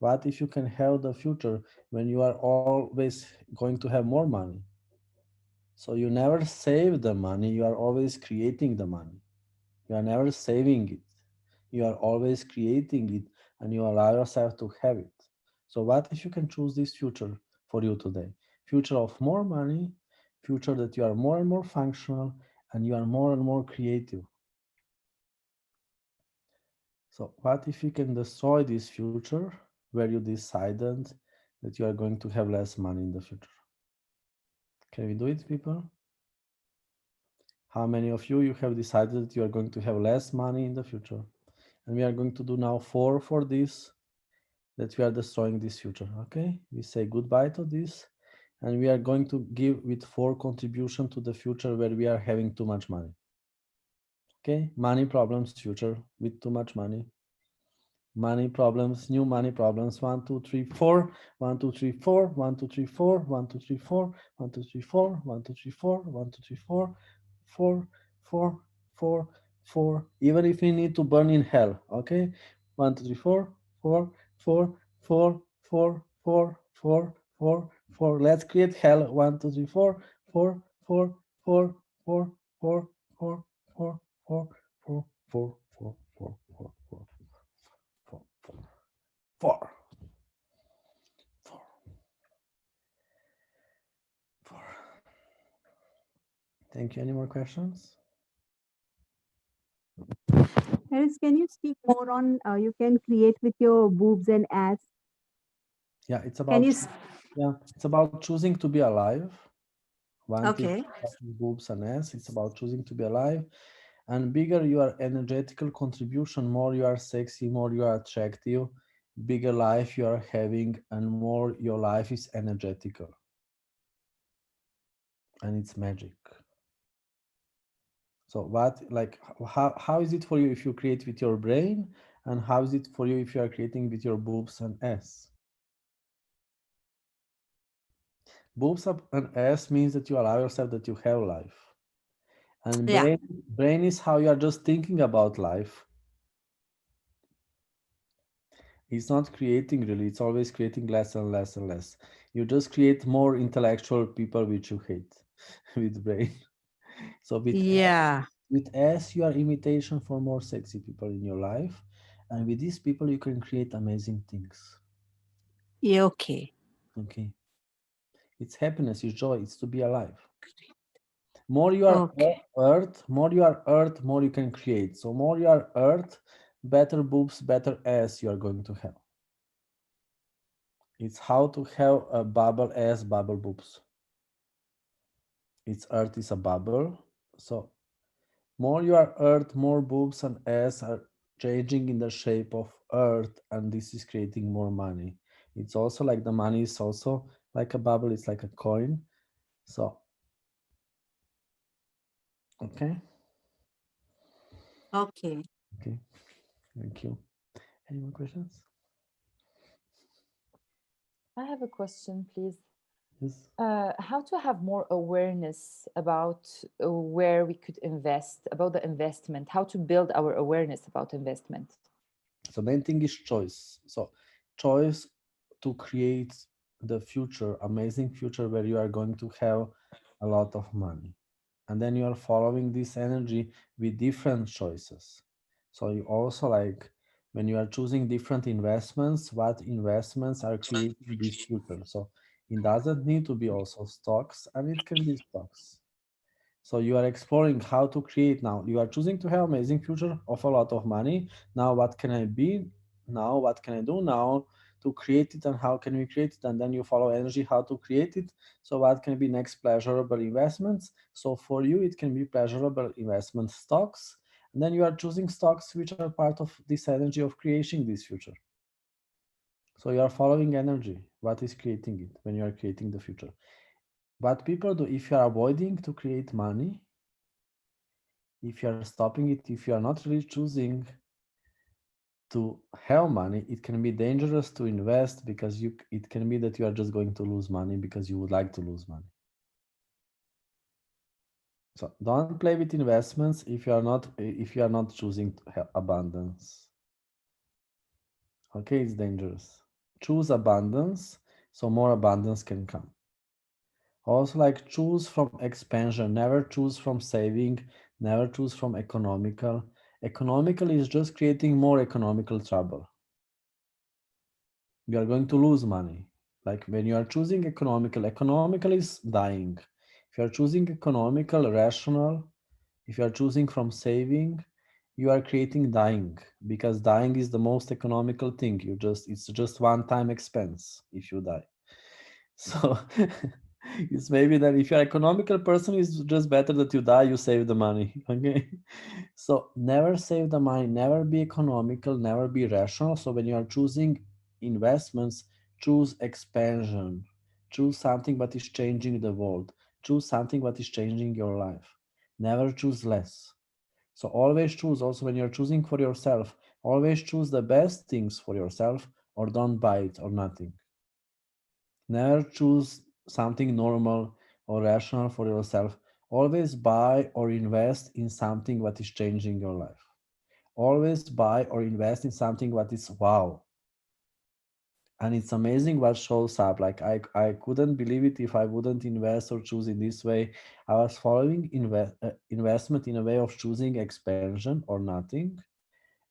What if you can have the future when you are always going to have more money? So you never save the money, you are always creating the money. You are never saving it. You are always creating it and you allow yourself to have it. So what if you can choose this future for you today? Future of more money, future that you are more and more functional and you are more and more creative. So what if you can destroy this future where you decided that you are going to have less money in the future? Can we do it, people? How many of you have decided that you are going to have less money in the future? And we are going to do now 4 for this, that we are destroying this future, okay? We say goodbye to this, and we are going to give with 4 contribution to the future where we are having too much money. Okay, money problems, future with too much money. Money problems, new money problems, 1, 2, 3, 4, 1, 2, 3, 4, 1, 2, 3, 4, 1, 2, 3, 4, 1, 2, 3, 4, 1, 2, 3, 4, 1, 2, 3, 4, 4, 4, 4, 4, even if we need to burn in hell, okay? 1, 2, 3, 4, 4, 4, 4, 4, 4, 4, 4, 4. Let's create hell. 1, 2, 3, 4, 4, 4, 4, 4, 4, 4, 4, 4, 4, 4, 4, 4, 4, 4. 4. Thank you. Any more questions? Haris, can you speak more on you can create with your boobs and ass? Yeah, it's Can about you it's about choosing to be alive. One thing okay. boobs and ass. It's about choosing to be alive. And bigger your energetical contribution, more you are sexy, more you are attractive, bigger life you are having, and more your life is energetical. And it's magic. So what, like, how is it for you if you create with your brain, and how is it for you if you are creating with your boobs and ass? Boobs up and S means that you allow yourself that you have life. And Yeah. brain is how you are just thinking about life. It's not creating really, it's always creating less and less and less. You just create more intellectual people which you hate with brain. So Yeah. with S, you are imitation for more sexy people in your life. And with these people, you can create amazing things. Yeah. Okay. Okay. It's happiness, it's joy, it's to be alive. More you are Okay. earth, more you are earth, more you can create. So more you are earth, better boobs, better ass you are going to have. It's how to have a bubble ass, bubble boobs. It's earth is a bubble. So more you are earth, more boobs and ass are changing in the shape of earth, and this is creating more money. It's also like the money is also like a bubble, it's like a coin. So okay. Okay. Okay. Thank you. Any more questions? I have a question, please. Yes. How to have more awareness about where we could invest, about the investment, how to build our awareness about investment? So main thing is choice. So choice to create the future, amazing future where you are going to have a lot of money. And then you are following this energy with different choices. So you also like when you are choosing different investments, what investments are creating this future. So it doesn't need to be also stocks, and it can be stocks. So you are exploring how to create now. You are choosing to have amazing future of a lot of money. Now what can I be? Now what can I do now to create it, and how can we create it? And then you follow energy how to create it. So what can be next pleasurable investments? So for you it can be pleasurable investment stocks. And then you are choosing stocks which are part of this energy of creating this future. So you are following energy, what is creating it when you are creating the future. What people do, if you are avoiding to create money, if you are stopping it, if you are not really choosing to have money, it can be dangerous to invest, because it can be that you are just going to lose money because you would like to lose money. So don't play with investments if you are not choosing to have abundance. Okay, it's dangerous. Choose abundance, so more abundance can come. Also, like, choose from expansion, never choose from saving, never choose from economical. Economical is just creating more economical trouble. You are going to lose money. Like when you are choosing economical, economical is dying. If you are choosing economical, rational, if you are choosing from saving, you are creating dying, because dying is the most economical thing. It's just one-time expense if you die. So it's maybe that if you're an economical person, it's just better that you die, you save the money. Okay. So never save the money, never be economical, never be rational. So when you are choosing investments, choose expansion, choose something that is changing the world, choose something that is changing your life. Never choose less. So always choose, also when you're choosing for yourself, always choose the best things for yourself, or don't buy it or nothing. Never choose something normal or rational for yourself. Always buy or invest in something that is changing your life. Always buy or invest in something that is wow. And it's amazing what shows up. Like I couldn't believe it if I wouldn't invest or choose in this way. I was following investment in a way of choosing expansion or nothing.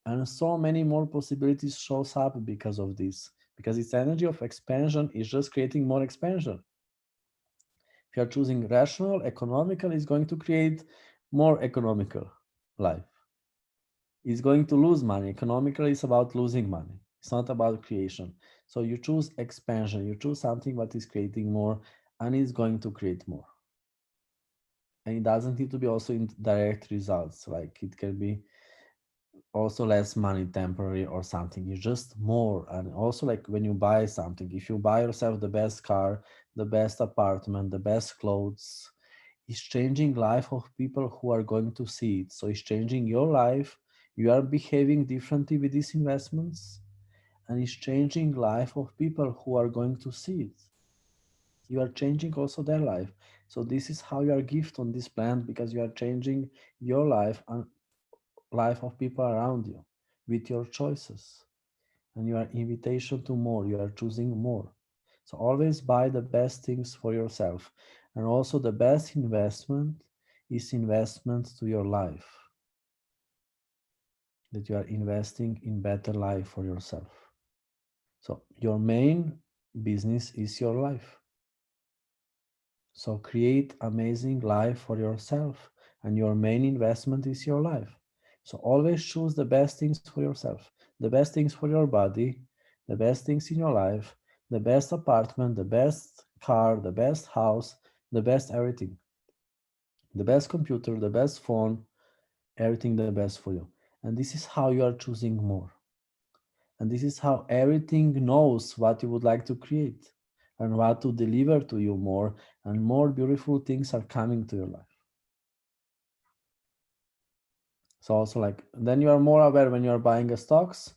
And so many more possibilities shows up because of this. Because its energy of expansion is just creating more expansion. If you're choosing rational, economical, is going to create more economical life. It's going to lose money. Economical is about losing money. It's not about creation. So you choose expansion. You choose something that is creating more, and is going to create more. And it doesn't need to be also in direct results. Like it can be also less money, temporary or something. It's just more. And also, like when you buy something, if you buy yourself the best car, the best apartment, the best clothes, it's changing life of people who are going to see it. So it's changing your life. You are behaving differently with these investments, and it's changing life of people who are going to see it. you are changing also their life. So this is how you are gift on this planet, because you are changing your life and life of people around you with your choices, and you are invitation to more, you are choosing more. So always buy the best things for yourself. And also the best investment is investment to your life, that you are investing in better life for yourself. So your main business is your life. So create amazing life for yourself, and your main investment is your life. So always choose the best things for yourself, the best things for your body, the best things in your life, the best apartment, the best car, the best house, the best everything, the best computer, the best phone, everything the best for you. And this is how you are choosing more. And this is how everything knows what you would like to create and what to deliver to you more, and more beautiful things are coming to your life. So also, like, then you are more aware when you are buying a stocks,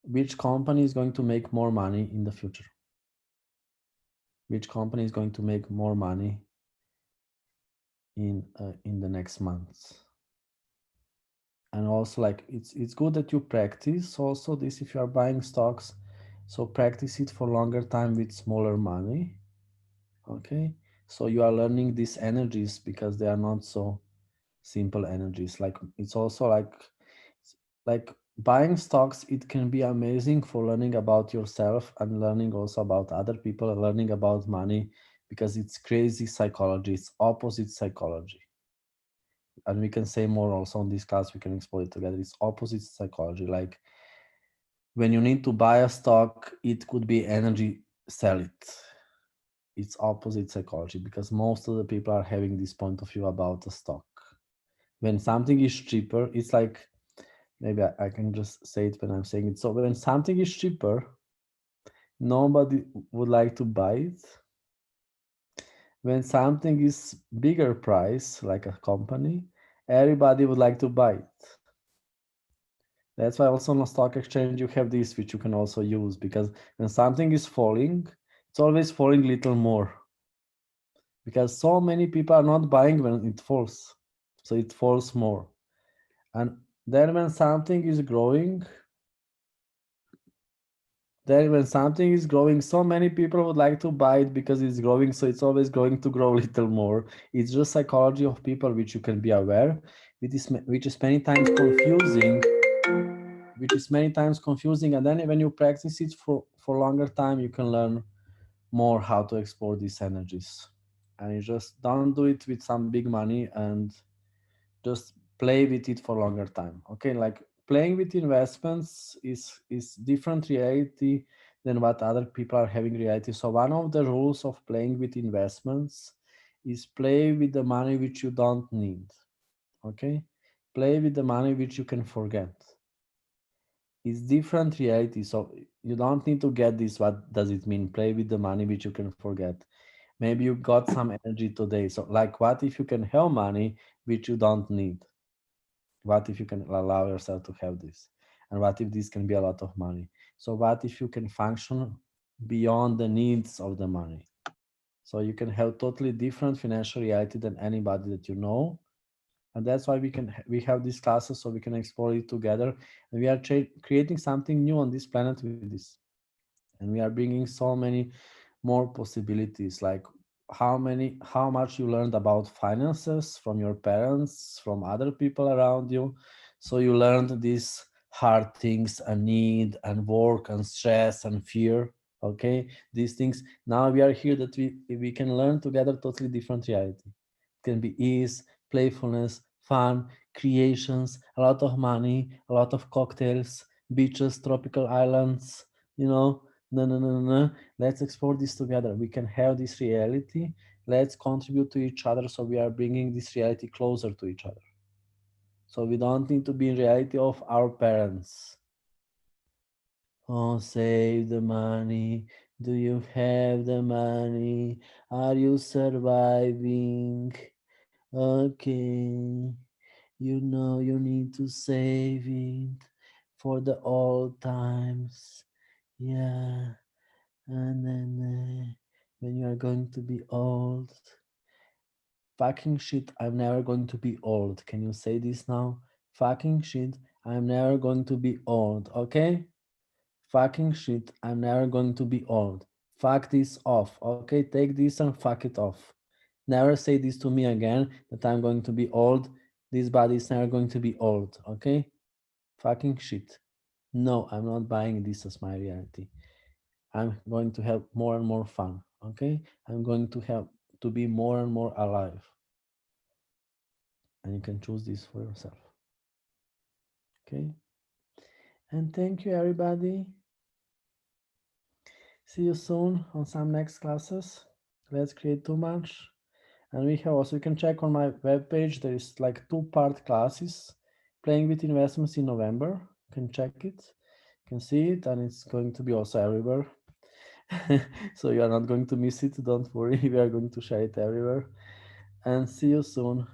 which company is going to make more money in the future, which company is going to make more money in the next months. And also, like, it's good that you practice also this if you are buying stocks. So practice it for longer time with smaller money. Okay, so you are learning these energies, because they are not so simple energies. Like, it's also like buying stocks, it can be amazing for learning about yourself and learning also about other people, learning about money, because it's crazy psychology, it's opposite psychology. And we can say more also on this class, we can explore it together. It's opposite psychology. Like, when you need to buy a stock, it could be energy, sell it. It's opposite psychology, because most of the people are having this point of view about a stock. When something is cheaper, it's like, maybe I can just say it when I'm saying it. So when something is cheaper, nobody would like to buy it. When something is bigger price, like a company, everybody would like to buy it. That's why also on a stock exchange you have this, which you can also use, because when something is falling, it's always falling little more, because so many people are not buying when it falls, so it falls more. And then when something is growing, so many people would like to buy it because it's growing, so it's always going to grow a little more. It's just psychology of people, which you can be aware, which is many times confusing. And then when you practice it for longer time, you can learn more how to explore these energies. And you just don't do it with some big money, and just play with it for longer time. Okay, like, playing with investments is different reality than what other people are having reality. So one of the rules of playing with investments is play with the money which you don't need. Okay, play with the money which you can forget. It's different reality. So you don't need to get this. What does it mean? Play with the money which you can forget. Maybe you got some energy today. So, like, what if you can have money which you don't need? What if you can allow yourself to have this? And what if this can be a lot of money? So what if you can function beyond the needs of the money? So you can have totally different financial reality than anybody that you know. And that's why we have these classes, so we can explore it together. And we are creating something new on this planet with this. And we are bringing so many more possibilities, like how much you learned about finances from your parents, from other people around you. So you learned these hard things, and need, and work, and stress, and fear. Okay, these things. Now we are here that we can learn together totally different reality. It can be ease, playfulness, fun, creations, a lot of money, a lot of cocktails, beaches, tropical islands, you know. No. Let's explore this together. We can have this reality. Let's contribute to each other, so we are bringing this reality closer to each other. So we don't need to be in reality of our parents. Oh, save the money. Do you have the money? Are you surviving? Okay. You know you need to save it for the old times. Yeah. And then when you are going to be old. Fucking shit, I'm never going to be old. Can you say this now? Fucking shit, I'm never going to be old, okay? Fucking shit, I'm never going to be old. Fuck this off, okay? Take this and fuck it off. Never say this to me again, that I'm going to be old. This body is never going to be old, okay? Fucking shit. No, I'm not buying this as my reality. I'm going to have more and more fun, okay? I'm going to have to be more and more alive. And you can choose this for yourself, okay? And thank you, everybody. See you soon on some next classes. Let's create too much. And we have also, you can check on my webpage, there is like 2-part classes, playing with investments in November. You can check it, you can see it, and it's going to be also everywhere. So you are not going to miss it, don't worry, we are going to share it everywhere. And see you soon.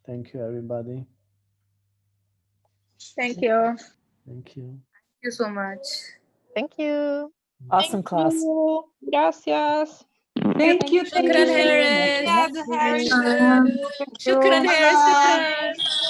Thank you, everybody. Thank you. Thank you. Thank you so much. Thank you. Awesome class. Gracias. Thank you. Shukran, Haris. Shukran, Haris. Shukran.